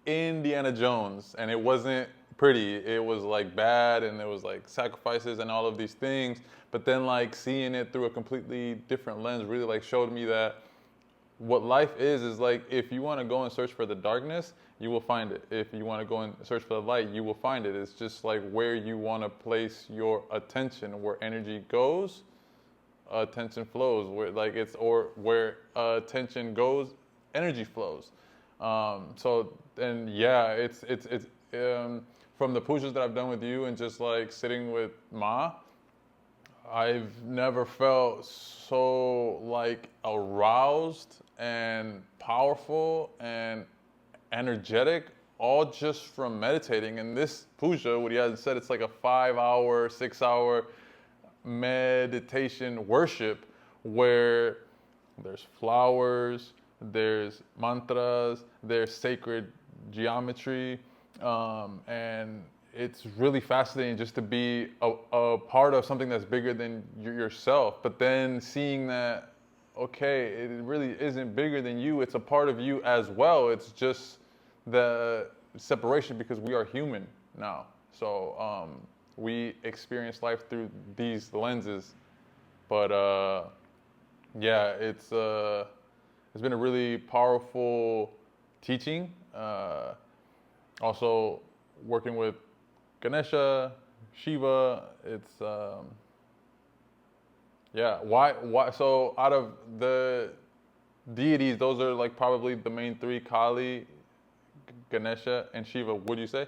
Indiana Jones, and it wasn't pretty. It was like bad, and there was like sacrifices and all of these things. But then like seeing it through a completely different lens really like showed me that what life is like if you want to go and search for the darkness, you will find it. If you want to go and search for the light, you will find it. It's just like where you want to place your attention. Where energy goes, attention flows. Where like it's or where attention goes, energy flows. So and yeah, it's from the pujas that I've done with you and just like sitting with Ma, I've never felt so like aroused and powerful and energetic, all just from meditating. And this puja, what he has said, it's like a 5-hour, 6-hour meditation worship where there's flowers, there's mantras, there's sacred geometry, and it's really fascinating just to be a part of something that's bigger than yourself. But then seeing that, okay, it really isn't bigger than you. It's a part of you as well. It's just the separation because we are human now. So we experience life through these lenses. But yeah, it's been a really powerful teaching. Also working with Ganesha, Shiva, it's yeah. Why? So out of the deities, those are like probably the main three: Kali, Ganesha, and Shiva. Would you say?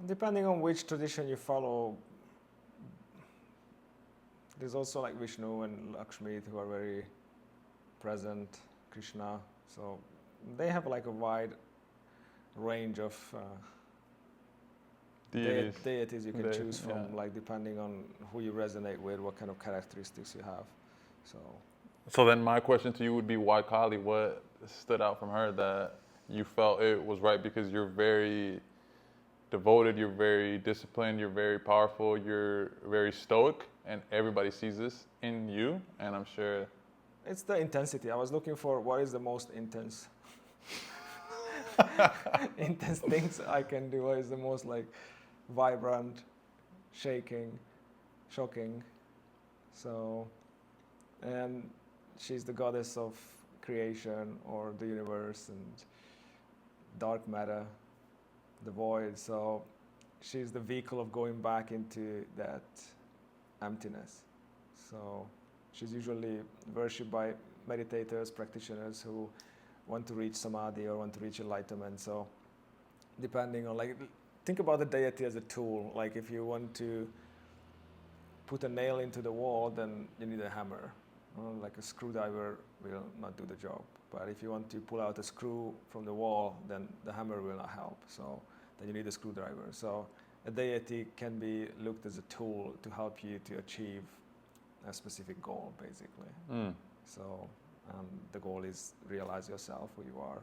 Depending on which tradition you follow, there's also like Vishnu and Lakshmi who are very present, Krishna. So they have like a wide range of deities you can choose from, yeah. Like depending on who you resonate with, what kind of characteristics you have. So then my question to you would be, why Kali? What stood out from her that you felt it was right? Because you're very devoted, you're very disciplined, you're very powerful, you're very stoic, and everybody sees this in you, and I'm sure it's the intensity. I was looking for what is the most intense intense things I can do. What is the most like vibrant, shaking, shocking. So, and she's the goddess of creation or the universe and dark matter, the void. So she's the vehicle of going back into that emptiness. So she's usually worshipped by meditators, practitioners who want to reach samadhi or want to reach enlightenment. So depending on, like, think about the deity as a tool. Like if you want to put a nail into the wall, then you need a hammer. Like a screwdriver will not do the job. But if you want to pull out a screw from the wall, then the hammer will not help. So then you need a screwdriver. So a deity can be looked as a tool to help you to achieve a specific goal, basically. So the goal is realize yourself, who you are,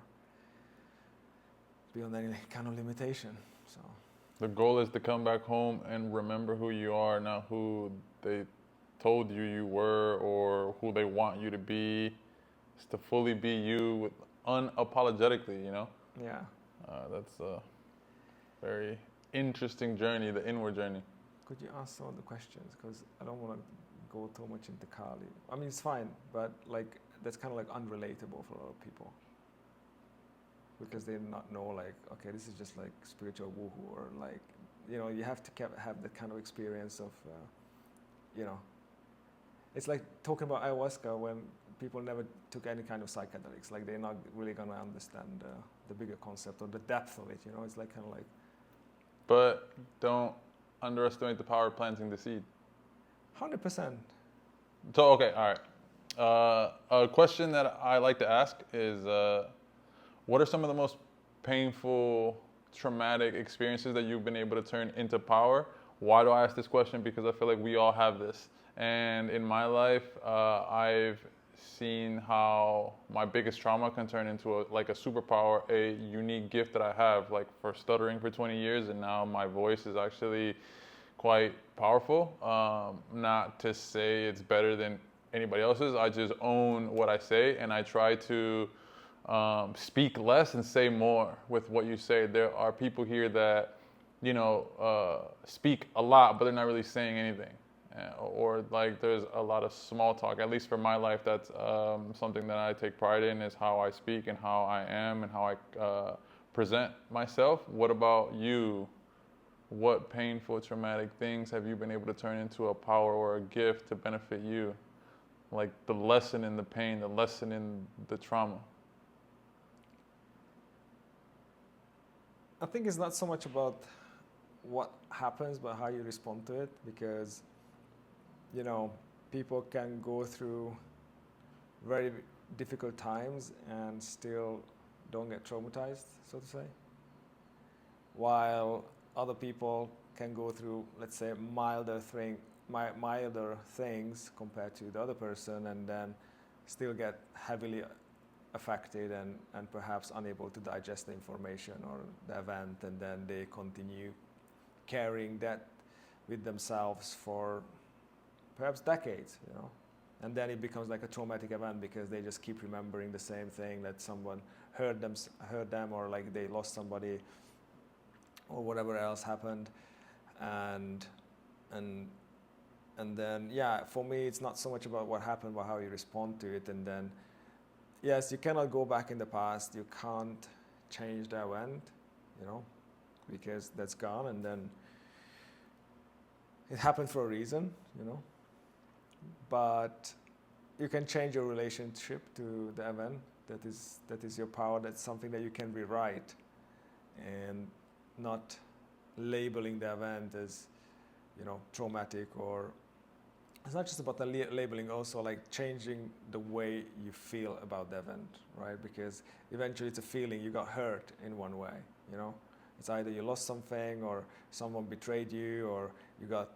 beyond any kind of limitation. So the goal is to come back home and remember who you are, not who they told you were or who they want you to be. It's to fully be you unapologetically, you know? Yeah. That's a very interesting journey, the inward journey. Could you ask some of the questions? Because I don't want to go too much into Kali. I mean, it's fine, but like that's kind of like unrelatable for a lot of people. Because they not know, like, okay, this is just like spiritual woohoo, or like, you know, you have to have that kind of experience of, you know, it's like talking about ayahuasca when people never took any kind of psychedelics. Like they're not really gonna understand the bigger concept or the depth of it. You know, it's like kind of like. But don't underestimate the power of planting the seed. 100%. So okay, all right. A question that I like to ask is, what are some of the most painful, traumatic experiences that you've been able to turn into power? Why do I ask this question? Because I feel like we all have this. And in my life, I've seen how my biggest trauma can turn into a superpower, a unique gift that I have, like for stuttering for 20 years, and now my voice is actually quite powerful. Not to say it's better than anybody else's. I just own what I say, and I try to speak less and say more with what you say. There are people here that, speak a lot, but they're not really saying anything. Or like there's a lot of small talk. At least for my life, that's something that I take pride in, is how I speak and how I am and how I present myself. What about you? What painful, traumatic things have you been able to turn into a power or a gift to benefit you? Like the lesson in the pain, the lesson in the trauma. I think it's not so much about what happens, but how you respond to it, because, people can go through very difficult times and still don't get traumatized, so to say. While other people can go through, let's say, milder things compared to the other person, and then still get heavily affected and perhaps unable to digest the information or the event, and then they continue carrying that with themselves for perhaps decades, and then it becomes like a traumatic event because they just keep remembering the same thing, that someone hurt them, or like they lost somebody, or whatever else happened, and then for me it's not so much about what happened, but how you respond to it. And then yes, you cannot go back in the past, you can't change the event, because that's gone, and then it happened for a reason, but you can change your relationship to the event. That is your power. That's something that you can rewrite, and not labeling the event as traumatic. Or it's not just about the labeling, also like changing the way you feel about the event, right? Because eventually it's a feeling. You got hurt in one way, it's either you lost something, or someone betrayed you, or you got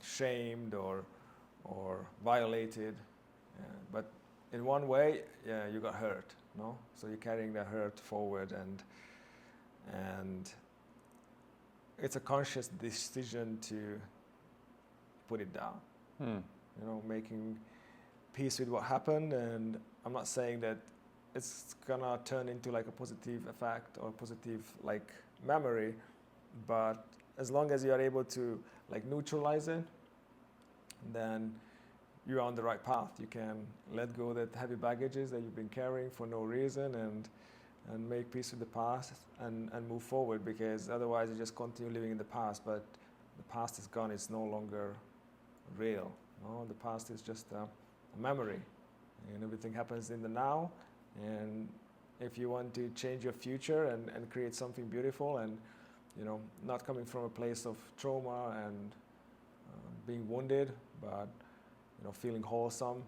shamed or violated, but in one way, you got hurt, so you're carrying the hurt forward, and it's a conscious decision to put it down. Making peace with what happened. And I'm not saying that it's gonna turn into like a positive effect or positive like memory, but as long as you are able to like neutralize it, then you're on the right path. You can let go of that heavy baggages that you've been carrying for no reason, and make peace with the past, and move forward, because otherwise you just continue living in the past, but the past is gone. It's no longer real. The past is just a memory, and everything happens in the now. And if you want to change your future and create something beautiful, and not coming from a place of trauma and being wounded, but feeling wholesome,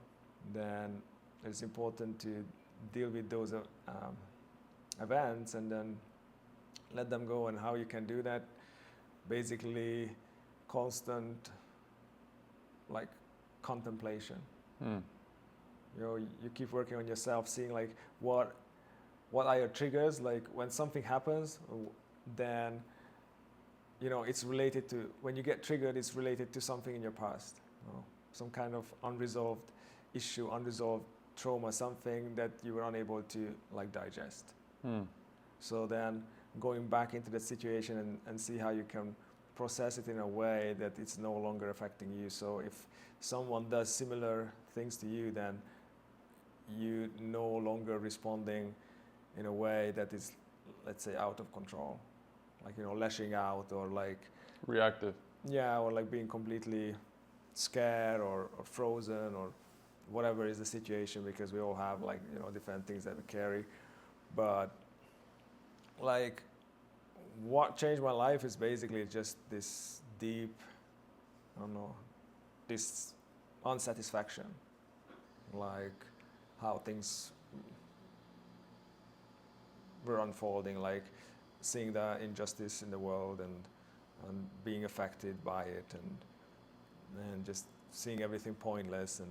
then it's important to deal with those events and then let them go. And how you can do that, basically constant like contemplation. You keep working on yourself, seeing like what are your triggers. Like when something happens, then it's related to, when you get triggered, it's related to something in your past, some kind of unresolved issue, unresolved trauma, something that you were unable to like digest. So then going back into that situation and see how you can process it in a way that it's no longer affecting you. So if someone does similar things to you, then you no longer responding in a way that is, let's say, out of control, like lashing out, or like reactive, or like being completely scared or frozen, or whatever is the situation, because we all have like different things that we carry. But like what changed my life is basically just this deep, this unsatisfaction, like how things were unfolding, like seeing the injustice in the world and being affected by it, and just seeing everything pointless,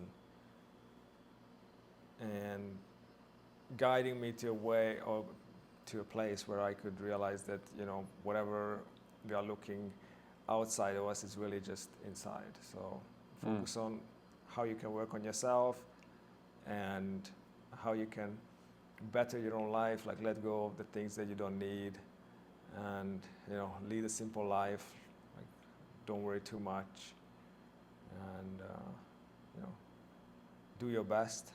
and guiding me to a way, or to a place where I could realize that whatever we are looking outside of us is really just inside. So focus on how you can work on yourself, and how you can better your own life, like let go of the things that you don't need, and lead a simple life, like don't worry too much, and do your best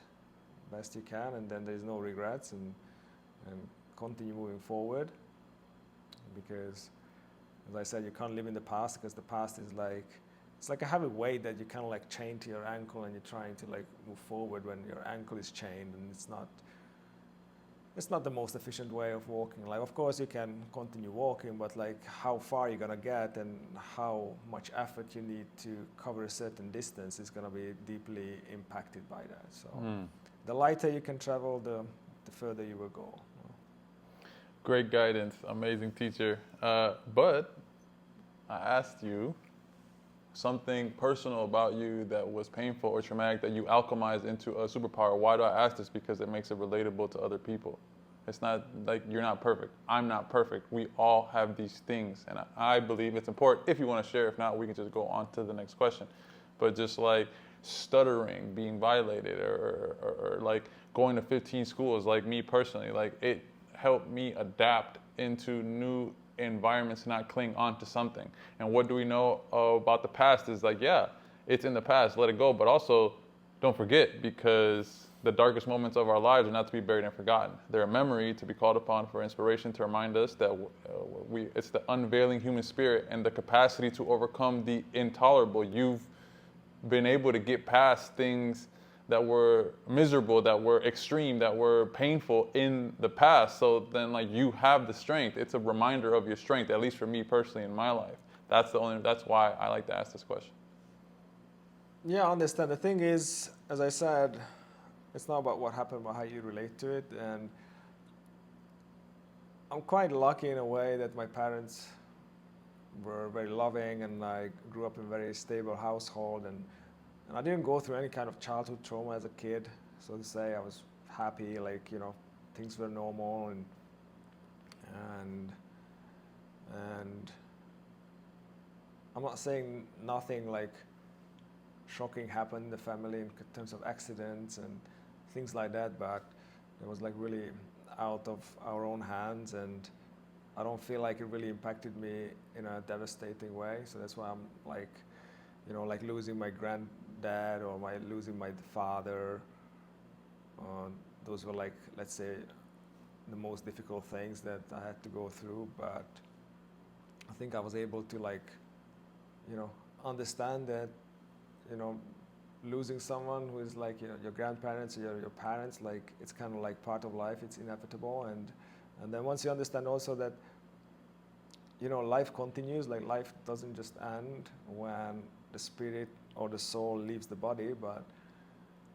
you can, and then there's no regrets, and continue moving forward, because as I said, you can't live in the past, because the past is like, it's like a heavy weight that you kind of like chain to your ankle, and you're trying to like move forward when your ankle is chained, and it's not the most efficient way of walking. Like, of course you can continue walking, but like how far you're gonna get and how much effort you need to cover a certain distance is gonna be deeply impacted by that. So the lighter you can travel, the further you will go. Great guidance, amazing teacher. But I asked you something personal about you that was painful or traumatic that you alchemized into a superpower. Why do I ask this? Because it makes it relatable to other people. It's not like you're not perfect. I'm not perfect. We all have these things. And I believe it's important if you want to share. If not, we can just go on to the next question. But just like stuttering, being violated, or like going to 15 schools, like me personally, like it helped me adapt into new environments, not cling on to something. And what do we know about the past is like, yeah, it's in the past, let it go, but also don't forget, because the darkest moments of our lives are not to be buried and forgotten. They're a memory to be called upon for inspiration, to remind us that it's the unveiling human spirit and the capacity to overcome the intolerable. You've been able to get past things that were miserable, that were extreme, that were painful in the past. So then like you have the strength. It's a reminder of your strength, at least for me personally in my life. That's why I like to ask this question. Yeah, I understand. The thing is, as I said, it's not about what happened, but how you relate to it. And I'm quite lucky in a way that my parents were very loving, and I grew up in a very stable household, and I didn't go through any kind of childhood trauma as a kid, so to say. I was happy, like, things were normal, and I'm not saying nothing like shocking happened in the family in terms of accidents and things like that, but it was like really out of our own hands, and I don't feel like it really impacted me in a devastating way. So that's why I'm like, like losing my granddad or losing my father. Those were like, let's say, the most difficult things that I had to go through. But I think I was able to like, understand that, losing someone who is like, your grandparents or your parents, like it's kind of like part of life. It's inevitable. And then once you understand also that, life continues, like life doesn't just end when the spirit or the soul leaves the body, but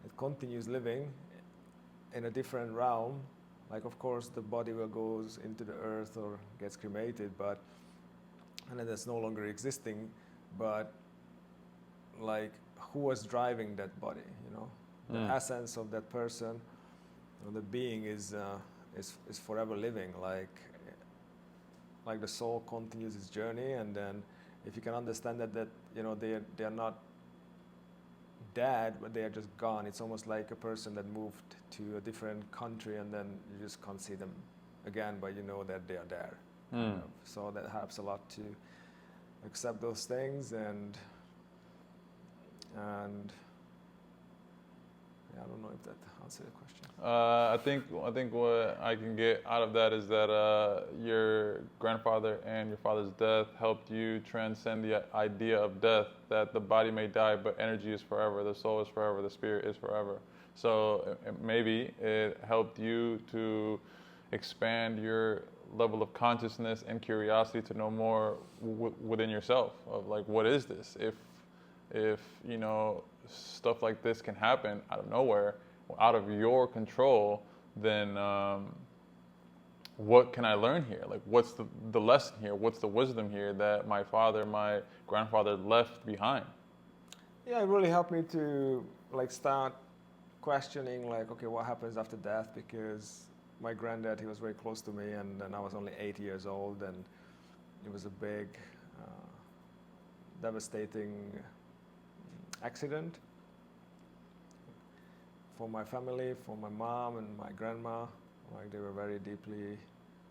it continues living in a different realm. Like, of course, the body will goes into the earth or gets cremated, and then it's no longer existing. But like, who was driving that body? The essence of that person, the being is forever living. Like the soul continues its journey, and then if you can understand that they are not dead, but they are just gone. It's almost like a person that moved to a different country, and then you just can't see them again, but you know that they are there. So that helps a lot to accept those things, and yeah, I don't know if that answered the question. I think what I can get out of that is that your grandfather and your father's death helped you transcend the idea of death, that the body may die, but energy is forever, the soul is forever, the spirit is forever. So maybe it helped you to expand your level of consciousness and curiosity to know more within yourself of like, what is this? If stuff like this can happen out of nowhere, out of your control, then what can I learn here? Like, what's the lesson here? What's the wisdom here that my father, my grandfather left behind? Yeah, it really helped me to like start questioning like, okay, what happens after death? Because my granddad, he was very close to me, and I was only 8 years old, and it was a big, devastating accident for my family, for my mom and my grandma, Like they were very deeply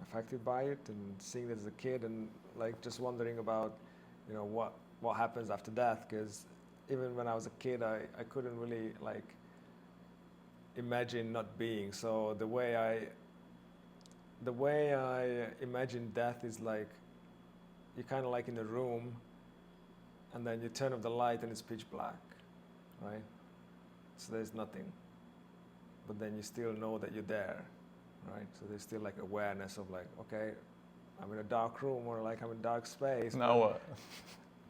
affected by it, and seeing it as a kid, and like just wondering about, what happens after death. Because even when I was a kid, I couldn't really like imagine not being. So the way I imagine death is like you're kind of like in a room, and then you turn off the light and it's pitch black, right? So there's nothing, but then you still know that you're there, right? So there's still like awareness of like, okay, I'm in a dark room, or like I'm in a dark space. Now what?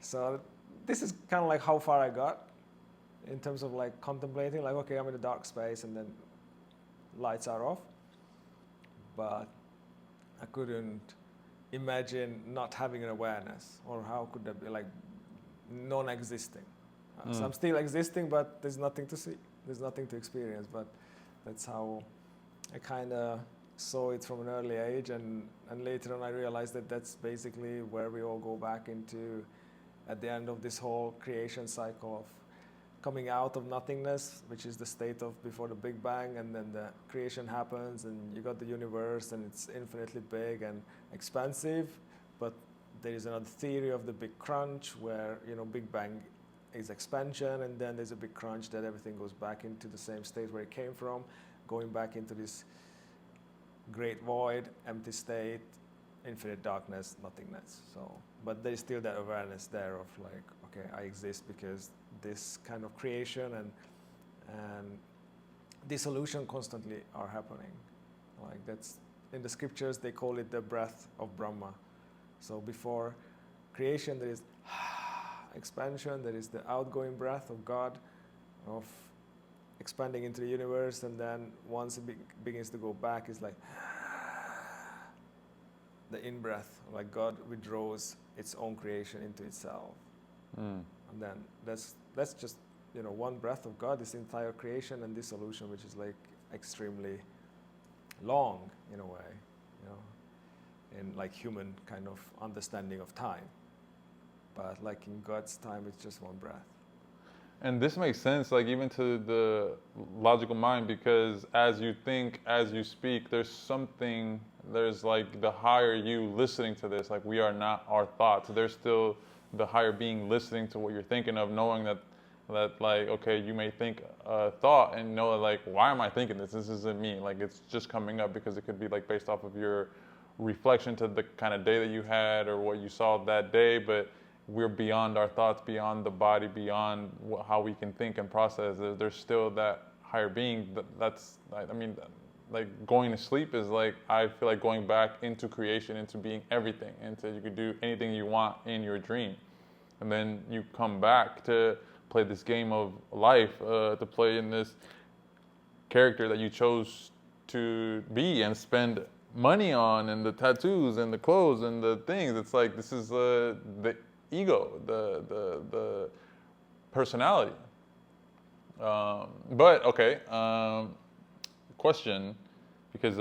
So this is kind of like how far I got in terms of like contemplating, like, okay, I'm in a dark space and then lights are off. But I couldn't imagine not having an awareness, or how could that be like non-existing. So I'm still existing, but there's nothing to see. There's nothing to experience. But that's how I kind of saw it from an early age. And later on I realized that that's basically where we all go back into at the end of this whole creation cycle of coming out of nothingness, which is the state of before the Big Bang, and then the creation happens, and you got the universe, and it's infinitely big and expansive. But there is another theory of the Big Crunch, where Big Bang is expansion, and then there's a big crunch that everything goes back into the same state where it came from, going back into this great void, empty state, infinite darkness, nothingness. So, but there's still that awareness there of like, okay, I exist because this kind of creation and dissolution constantly are happening. Like that's in the scriptures they call it the breath of Brahma. So before creation there is expansion, there is the outgoing breath of God, of expanding into the universe, and then once it begins to go back, it's like the in-breath, like God withdraws its own creation into itself. And then that's just one breath of God, this entire creation and dissolution, which is like extremely long in a way, in like human kind of understanding of time. But like in God's time, it's just one breath. And this makes sense, like even to the logical mind, because as you think, as you speak, there's like the higher you listening to this, like we are not our thoughts. There's still the higher being listening to what you're thinking of, knowing that like, okay, you may think a thought and know like, why am I thinking this? This isn't me. Like it's just coming up because it could be like based off of your reflection to the kind of day that you had or what you saw that day, but we're beyond our thoughts, beyond the body, beyond how we can think and process. There's still that higher being. That's, I mean, like going to sleep is like, I feel like going back into creation, into being everything, into you could do anything you want in your dream. And then you come back to play this game of life, to play in this character that you chose to be and spend money on, and the tattoos and the clothes and the things. It's like, this is the ego, the personality. But okay, question, because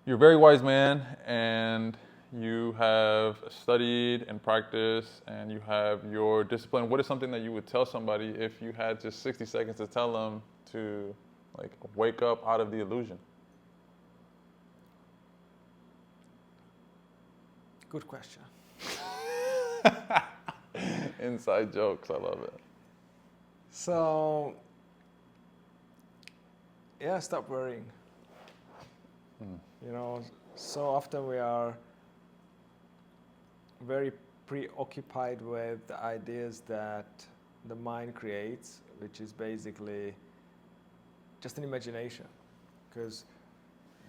you're a very wise man and you have studied and practiced and you have your discipline. What is something that you would tell somebody if you had just 60 seconds to tell them to like wake up out of the illusion? Good question. Inside jokes, I love it. So, yeah, stop worrying. So often we are very preoccupied with the ideas that the mind creates, which is basically just an imagination. Because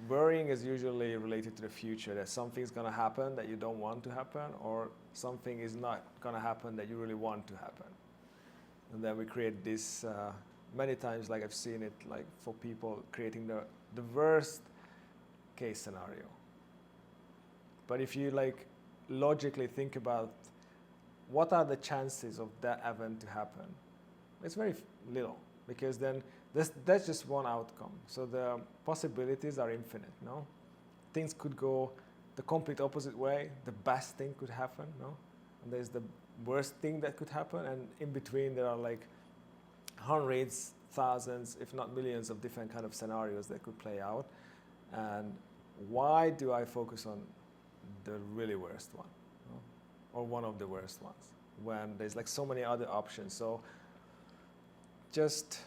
worrying is usually related to the future, that something's going to happen that you don't want to happen, or something is not going to happen that you really want to happen. And then we create this, many times, like I've seen it, like for people creating the worst case scenario. But if you like logically think about what are the chances of that event to happen, it's very little, because then that's just one outcome. So the possibilities are infinite, no? Things could go the complete opposite way. The best thing could happen, no? And there's the worst thing that could happen, and in between there are like hundreds, thousands, if not millions, of different kind of scenarios that could play out. And why do I focus on the really worst one, you know, or one of the worst ones, when there's like so many other options? So just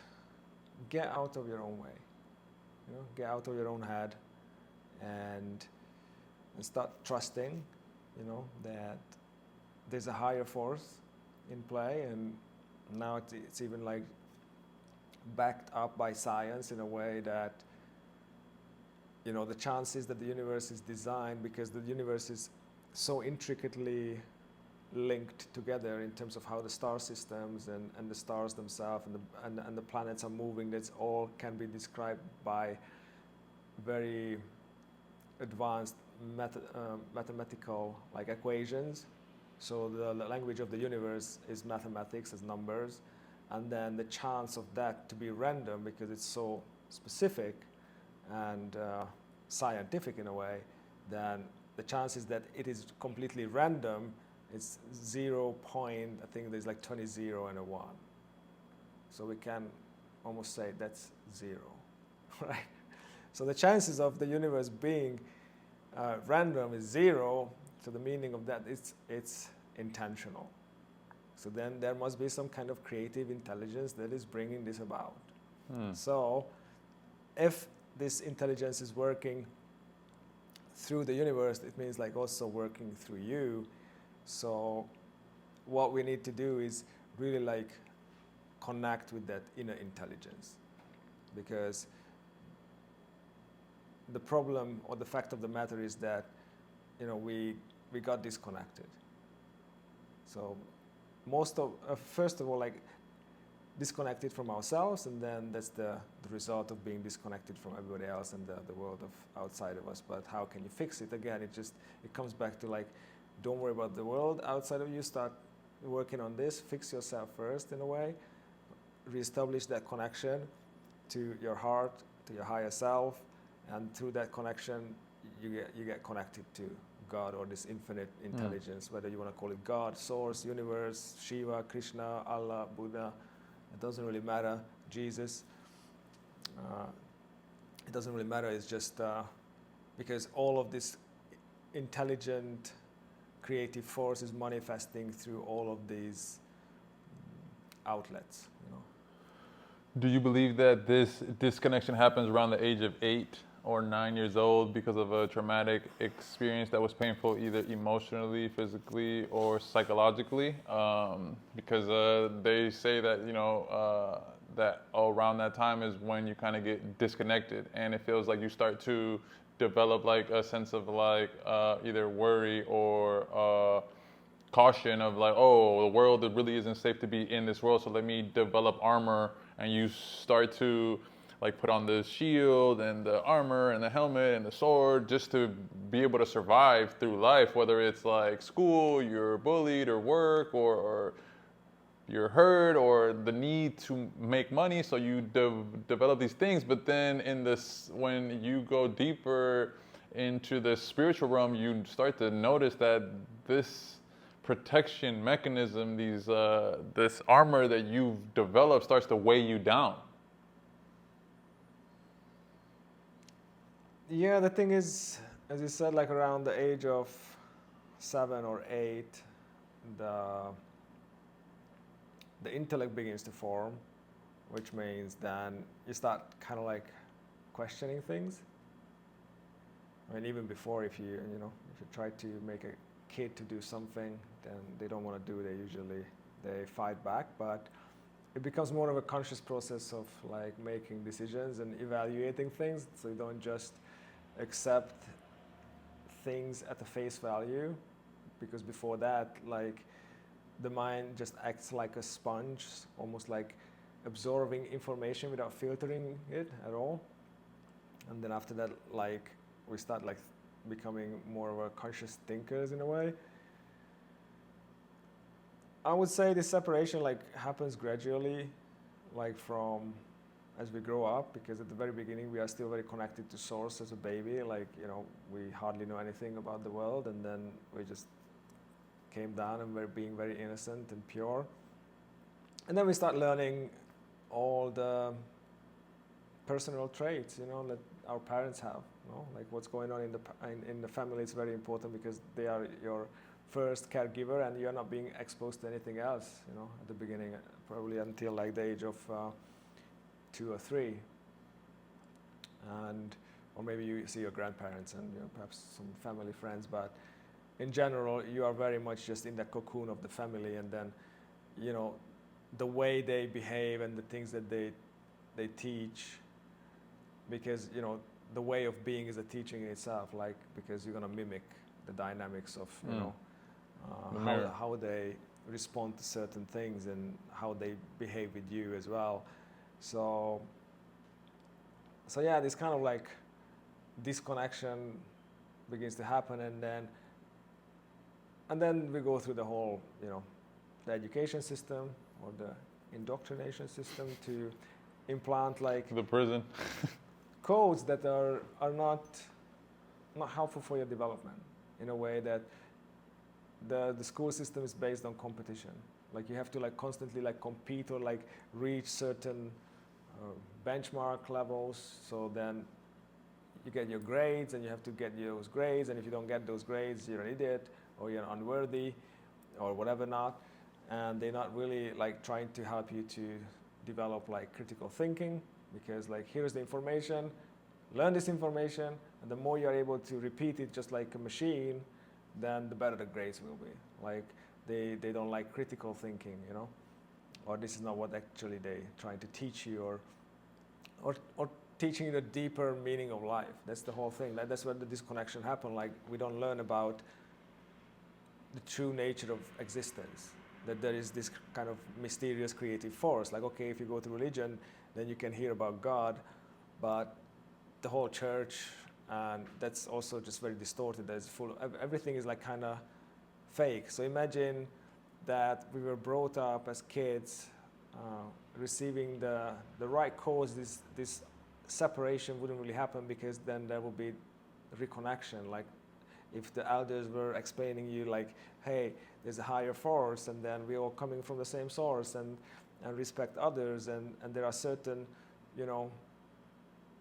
get out of your own way, you know, get out of your own head, and start trusting, you know, that there's a higher force in play. And now it's even like backed up by science in a way that, you know, the chances that the universe is designed, because the universe is so intricately linked together in terms of how the star systems and the stars themselves and the planets are moving, that's all can be described by very advanced mathematical like equations. So the language of the universe is mathematics, as numbers, and then the chance of that to be random, because it's so specific and scientific in a way, then the chances that it is completely random, it's 0 point, I think there's like 20 0 and a 1. So we can almost say that's 0, right? So the chances of the universe being random is 0. So the meaning of that is it's intentional. So then there must be some kind of creative intelligence that is bringing this about. So if this intelligence is working through the universe, it means like also working through you. So what we need to do is really like connect with that inner intelligence, because the problem or the fact of the matter is that, you know, we got disconnected. So first of all, like disconnected from ourselves, and then that's the result of being disconnected from everybody else and the world of outside of us. But how can you fix it? Again, it comes back to like, don't worry about the world outside of you, start working on this, fix yourself first in a way, reestablish that connection to your heart, to your higher self, and through that connection you get connected to God or this infinite intelligence, whether you want to call it God, source, universe, Shiva, Krishna, Allah, Buddha, it doesn't really matter, Jesus, it doesn't really matter. It's just because all of this intelligent creative force is manifesting through all of these outlets, you know. Do you believe that this disconnection happens around the age of 8 or 9 years old because of a traumatic experience that was painful, either emotionally, physically, or psychologically? Because they say that, you know, that around that time is when you kind of get disconnected, and it feels like you start to develop like a sense of like either worry or caution of like, oh, the world, it really isn't safe to be in this world, so let me develop armor. And you start to like put on the shield and the armor and the helmet and the sword just to be able to survive through life, whether it's like school, you're bullied, or work, or you're hurt, or the need to make money, so you develop these things. But then when you go deeper into the spiritual realm, you start to notice that this protection mechanism, this armor that you've developed, starts to weigh you down. Yeah, the thing is, as you said, like around the age of 7 or 8, the intellect begins to form, which means then you start kind of like questioning things. I mean, even before, if you try to make a kid to do something, then they don't want to do it. They fight back. But it becomes more of a conscious process of like making decisions and evaluating things. So you don't just accept things at the face value, because before that, like, the mind just acts like a sponge, almost like absorbing information without filtering it at all. And then after that, like, we start like becoming more of a conscious thinkers in a way. I would say this separation like happens gradually, like from as we grow up, because at the very beginning we are still very connected to source as a baby. Like, you know, we hardly know anything about the world, and then we just came down and we're being very innocent and pure. And then we start learning all the personal traits, that our parents have. Like what's going on in the family is very important because they are your first caregiver, and you're not being exposed to anything else, at the beginning, probably until like the age of 2 or 3, and or maybe you see your grandparents and perhaps some family friends, but in general you are very much just in the cocoon of the family, and then the way they behave and the things that they teach, because the way of being is a teaching in itself, like because you're going to mimic the dynamics of how they respond to certain things and how they behave with you as well. So yeah, this kind of like disconnection begins to happen, and then we go through the whole the education system or the indoctrination system to implant like the prison codes that are not helpful for your development, in a way that the school system is based on competition. Like you have to like constantly like compete or like reach certain benchmark levels, so then you get your grades and you have to get those grades, and if you don't get those grades you're an idiot or you're unworthy or whatever not, and they're not really like trying to help you to develop like critical thinking, because like here's the information, learn this information, and the more you're able to repeat it just like a machine, then the better the grades will be. Like they don't like critical thinking, or this is not what actually they trying to teach you, or teaching you the deeper meaning of life. That's the whole thing. That's where the disconnection happens. Like we don't learn about the true nature of existence, that there is this kind of mysterious creative force. Like, okay, if you go to religion, then you can hear about God, but the whole church, and that's also just very distorted. There's everything is like kind of fake. So imagine that we were brought up as kids, receiving the right cause. This separation wouldn't really happen, because then there will be reconnection. Like if the elders were explaining you like, hey, there's a higher force, and then we're all coming from the same source, and respect others, and there are certain,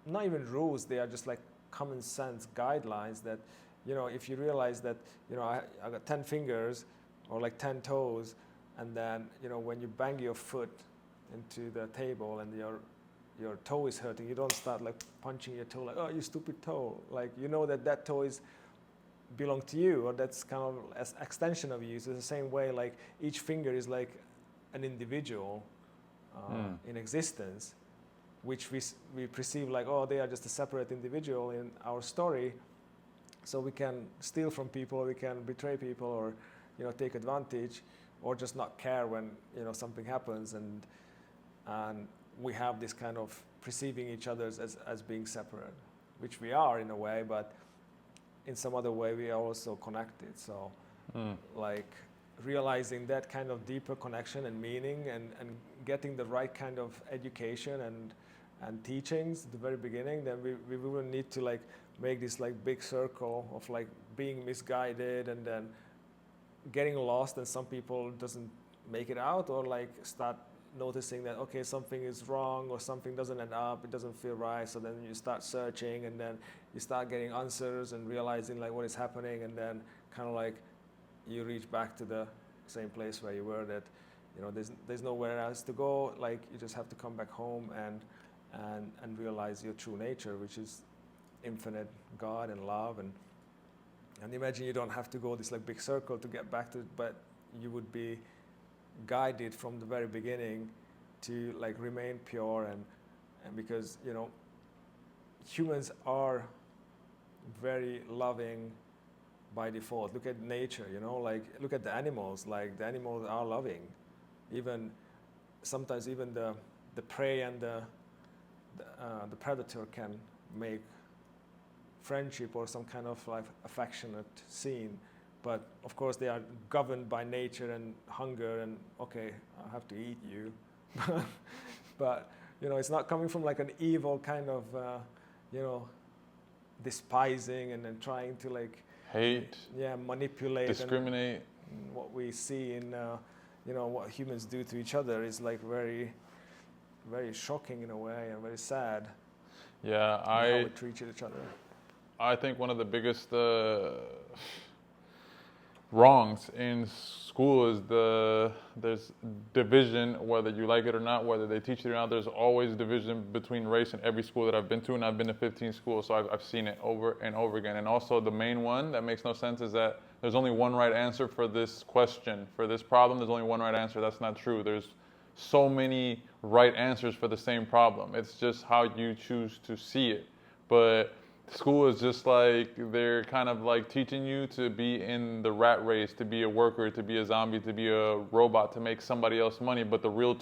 not even rules, they are just like common sense guidelines that, if you realize that, I got 10 fingers or like 10 toes, and then, when you bang your foot into the table and your toe is hurting, you don't start like punching your toe like, oh, you stupid toe. Like, that toe belong to you, or that's kind of an extension of you. So it's the same way, like each finger is like an individual in existence, which we perceive like, oh, they are just a separate individual in our story. So we can steal from people, we can betray people, or take advantage, or just not care when something happens, and we have this kind of perceiving each other as being separate, which we are in a way, but in some other way we are also connected. So like realizing that kind of deeper connection and meaning, and getting the right kind of education and teachings at the very beginning, then we will need to like make this like big circle of like being misguided and then getting lost, and some people doesn't make it out, or like start noticing that, okay, something is wrong, or something doesn't add up, it doesn't feel right, so then you start searching, and then you start getting answers and realizing like what is happening, and then kind of like you reach back to the same place where you were, that there's nowhere else to go. Like you just have to come back home and realize your true nature, which is infinite God and love, and imagine you don't have to go this like big circle to get back to it, but you would be guided from the very beginning to like remain pure, and because humans are very loving by default. Look at nature, like look at the animals. Like the animals are loving. Even sometimes even the prey and the predator can make friendship or some kind of like affectionate scene, but of course they are governed by nature and hunger, and okay, I have to eat you. But it's not coming from like an evil kind of despising and then trying to like hate, manipulate, discriminate. And what we see in what humans do to each other is like very very shocking in a way and very sad. Yeah, How we treat each other. I think one of the biggest wrongs in school is there's division, whether you like it or not, whether they teach it or not. There's always division between race in every school that I've been to, and I've been to 15 schools, so I've seen it over and over again. And also the main one that makes no sense is that there's only one right answer for this question, for this problem. There's only one right answer. That's not true. There's so many right answers for the same problem. It's just how you choose to see it. But school is just like, they're kind of like teaching you to be in the rat race, to be a worker, to be a zombie, to be a robot, to make somebody else money. But the real